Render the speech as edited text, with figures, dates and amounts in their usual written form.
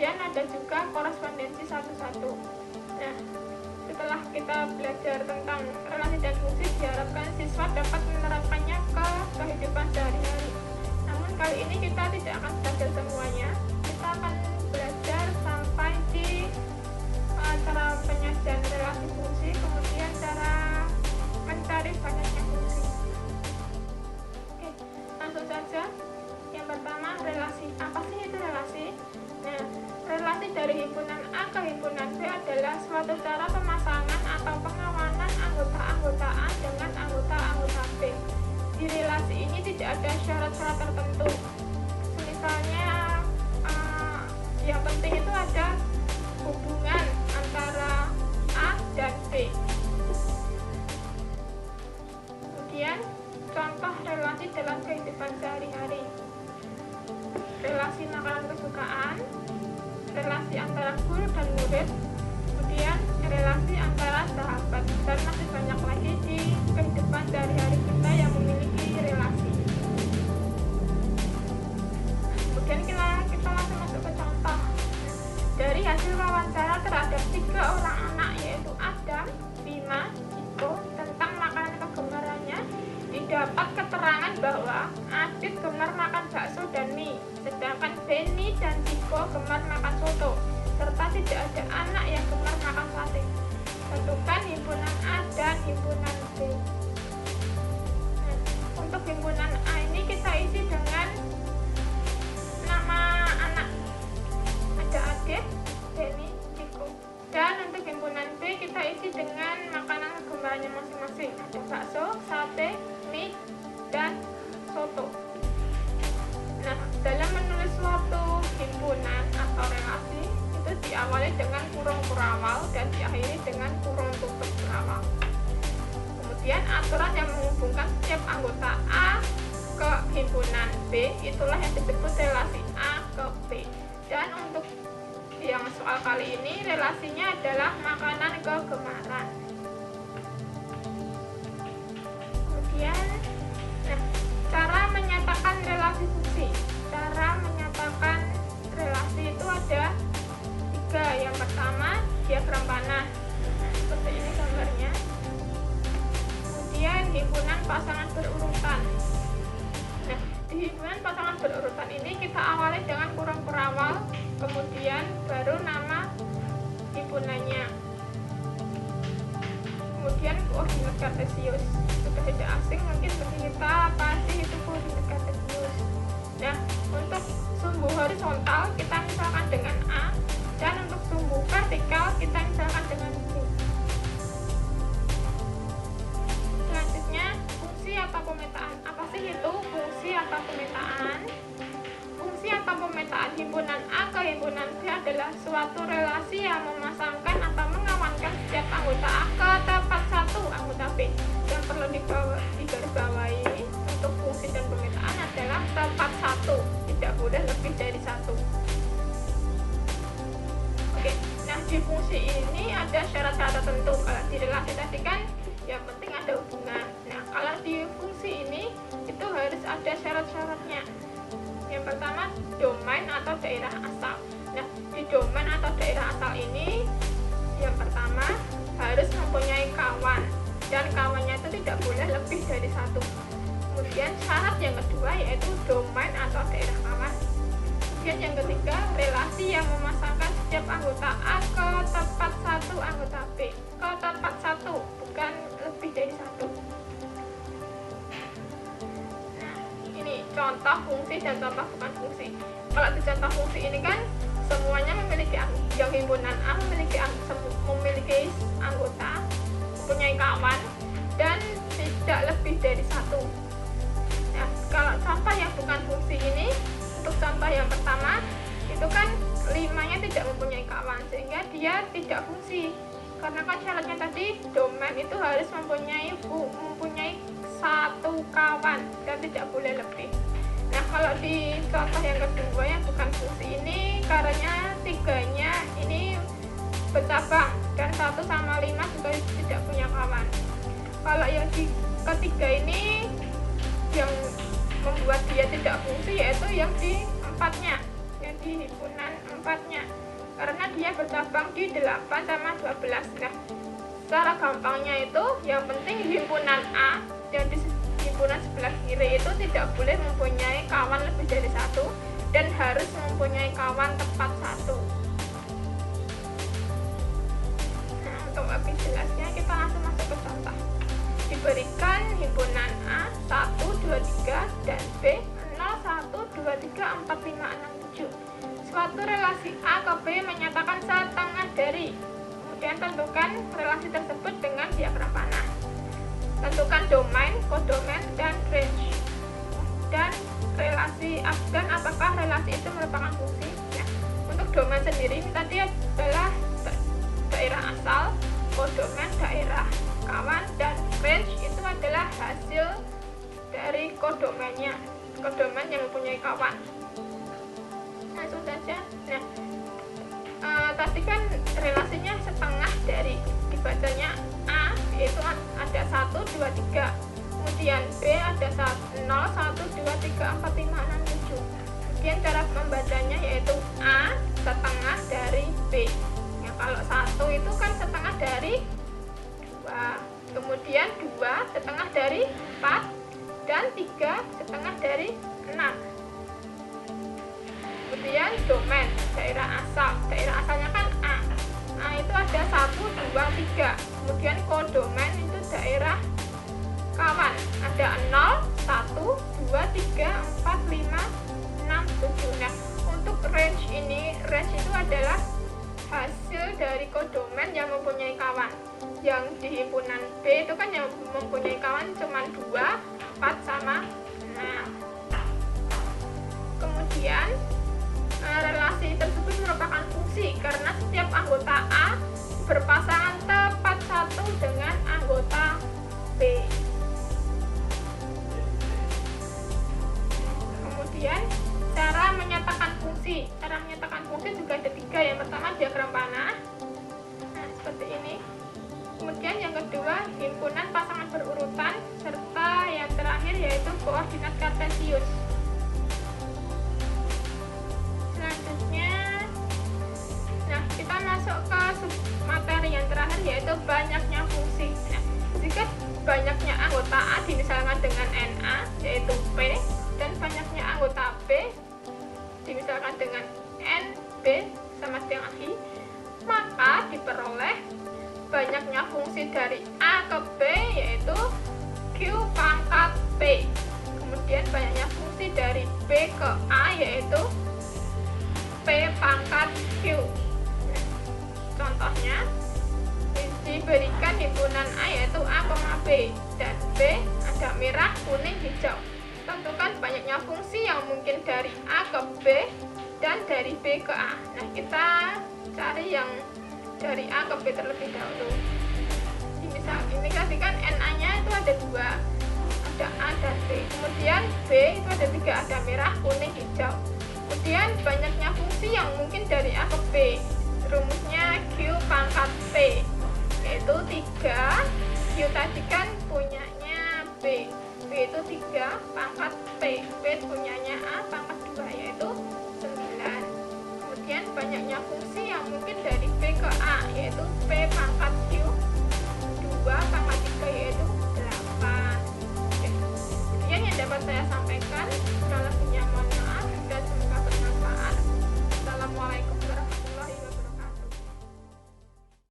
Kemudian ada juga korespondensi satu-satu. Nah, setelah kita belajar tentang relasi dan fungsi, diharapkan siswa dapat menerapkannya ke kehidupan sehari-hari. Namun kali ini kita tidak akan belajar semuanya. Kita akan belajar sampai di cara penyajian relasi fungsi, kemudian cara mencari banyaknya fungsi. Oke, langsung saja. Yang pertama, relasi. Apa sih itu relasi? Nah, relasi dari himpunan A ke himpunan B adalah suatu cara pemasangan atau pengawanan anggota-anggotaan dengan anggota-anggota B. Di relasi ini tidak ada syarat-syarat tertentu. Misalnya, yang penting itu ada hubungan antara A dan B. Kemudian, contoh relasi dalam kehidupan sehari-hari. Relasi makanan kesukaan, relasi antara guru dan murid, kemudian relasi antara sahabat, dan masih banyak lagi di kehidupan sehari-hari kita yang memiliki relasi. Kemudian kita langsung masuk ke contoh. Dari hasil wawancara terhadap 3 orang anak, yaitu Adam, Bima, Iko, tentang makanan kegemarannya, didapat keterangan bahwa Adit gemar makan bakso dan mie, sedangkan Benny dan Ciko gemar makan soto, serta tidak ada anak yang gemar makan sate. Tentukan himpunan A dan himpunan B. Nah, untuk himpunan A ini kita isi dengan nama anak. Ada Adit, Benny, Ciko. Dan untuk himpunan B kita isi dengan makanan kegemarannya masing-masing. Ada bakso, sate, mie, dan soto. Nah, dalam menulis suatu himpunan atau relasi itu diawali dengan kurung kurawal dan diakhiri dengan kurung tutup kurawal. Kemudian aturan yang menghubungkan setiap anggota A ke himpunan B itulah yang disebut relasi A ke B. Dan untuk yang soal kali ini relasinya adalah makanan kegemaran. Kemudian, cara menyatakan relasi fungsi. Cara menyatakan relasi itu ada 3. Yang pertama, diagram panah. Seperti ini gambarnya. Kemudian himpunan pasangan berurutan. Nah, di himpunan pasangan berurutan ini kita awali dengan kurung kurawal, kemudian baru nama himpunannya. Kemudian koordinat kartesius. Sudah tidak asing mungkin bagi kita apa sih itu koordinat kartesius. Nah, untuk sumbu horizontal kita misalkan dengan A, dan untuk sumbu vertikal kita misalkan dengan B. Selanjutnya, fungsi atau pemetaan. Apa sih itu fungsi atau pemetaan? Fungsi atau pemetaan himpunan A ke himpunan B adalah suatu relasi yang memasangkan atau mengamankan setiap anggota A ke tempat satu anggota B. Yang perlu digarisbawahi untuk fungsi dan pemetaan adalah tempat satu, tidak boleh lebih dari satu. Oke, nah di fungsi ini ada syarat-syarat tertentu. Kalau di relasi tadi kan yang penting ada hubungan. Nah, kalau di fungsi ini itu harus ada syarat-syaratnya. Yang pertama, domain atau daerah asal. Nah, di domain atau daerah asal ini yang pertama harus mempunyai kawan, dan kawannya itu tidak boleh lebih dari satu. Kemudian syarat yang kedua yaitu domain atau daerah kawan. Kemudian yang ketiga, relasi yang memasangkan setiap anggota A ke tempat satu anggota B. Ke tempat satu, bukan lebih dari satu. Nah, ini contoh fungsi dan contoh bukan fungsi. Kalau di contoh fungsi ini kan semuanya memiliki, yang himpunan A memiliki anggota, mempunyai kawan, dan tidak lebih dari satu. Nah, kalau contoh yang bukan fungsi ini, untuk contoh yang pertama itu kan 5-nya tidak mempunyai kawan, sehingga dia tidak fungsi. Karena kan syaratnya tadi domain itu harus mempunyai satu kawan dan tidak boleh lebih. Nah, kalau di contoh yang kedua yang bukan fungsi ini, karena 3-nya ini bercabang dan 1 sama 5 juga tidak punya kawan. Kalau yang di ketiga ini yang membuat dia tidak fungsi yaitu yang di 4-nya, yaitu di himpunan 4-nya, karena dia bercabang di 8 sama 12. Nah, secara gampangnya itu yang penting himpunan A yang di himpunan sebelah kiri itu tidak boleh mempunyai kawan lebih dari 1 dan harus mempunyai kawan tepat 1. Nah, untuk lebih jelasnya kita langsung masuk ke contoh. Diberikan himpunan A 1, 2, 3 dan B 0, 1, 2, 3, 4, 5, 6, 7. Suatu relasi A ke B menyatakan setengah dari. Kemudian tentukan relasi tersebut dengan diagram panah. Tentukan domain, kodomain, dan range. Dan relasi dan apakah relasi itu merupakan fungsi. Ya. Untuk domain sendiri tadi adalah daerah asal, kodomain daerah kawan, dan range itu adalah hasil dari kodomainnya, kodomain yang mempunyai kawan. Langsung saja. Nah, tadi kan relasinya setengah dari, dibacanya A itu ada 1, 2, 3, kemudian B ada 0, 1, 2, 3, 4, 5, 6, 7. Kemudian cara membacanya yaitu A setengah dari B. Ya, kalau 1 itu kan setengah dari 2, kemudian 2 setengah dari 4, dan 3 setengah dari 6. Kemudian domain, daerah asal. Daerah asalnya kan A. A itu ada 1, 2, 3. Kemudian kodomain itu daerah kawan. Ada 0, 1, 2, 3, 4, 5, 6, 7. Nah, untuk range ini, range itu adalah hasil dari kodomain yang mempunyai kawan. Yang di himpunan B itu kan yang mempunyai kawan cuma 2, 4, sama 6. Kemudian relasi tersebut merupakan fungsi karena setiap anggota A berpasangan tepat satu dengan anggota B. Kemudian cara menyatakan fungsi. Cara menyatakan fungsi juga ada 3. Yang pertama diagram panah. Nah, seperti ini. Kemudian yang kedua himpunan pasangan berurutan, serta yang terakhir yaitu koordinat kartesius. Selanjutnya, nah kita masuk ke materi yang terakhir yaitu banyaknya fungsi. Nah, jika banyaknya anggota A dimisalkan dengan NA yaitu P, dan banyaknya anggota B dimisalkan dengan NB sama dengan I, maka diperoleh banyaknya fungsi dari A ke B yaitu Q pangkat P. Kemudian banyaknya fungsi dari B ke A yaitu P pangkat Q. Contohnya diberikan himpunan A yaitu A, B dan B ada merah, kuning, hijau. Tentukan banyaknya fungsi yang mungkin dari A ke B dan dari B ke A. Nah, kita cari yang dari A ke B terlebih dahulu. Misal ini tadi kan NA-nya itu ada 2, ada A dan B. Kemudian B itu ada 3, ada merah, kuning, hijau. Kemudian banyaknya fungsi yang mungkin dari A ke B. Rumusnya Q pangkat P yaitu 3. Q tadi kan punyanya B. B itu 3 pangkat P. P punyanya A pangkat 2 yaitu 9. Kemudian banyaknya fungsi yang mungkin dari B ke A yaitu P pangkat Q 2 pangkat 3 yaitu 8. Oke. Sekian yang dapat saya sampaikan.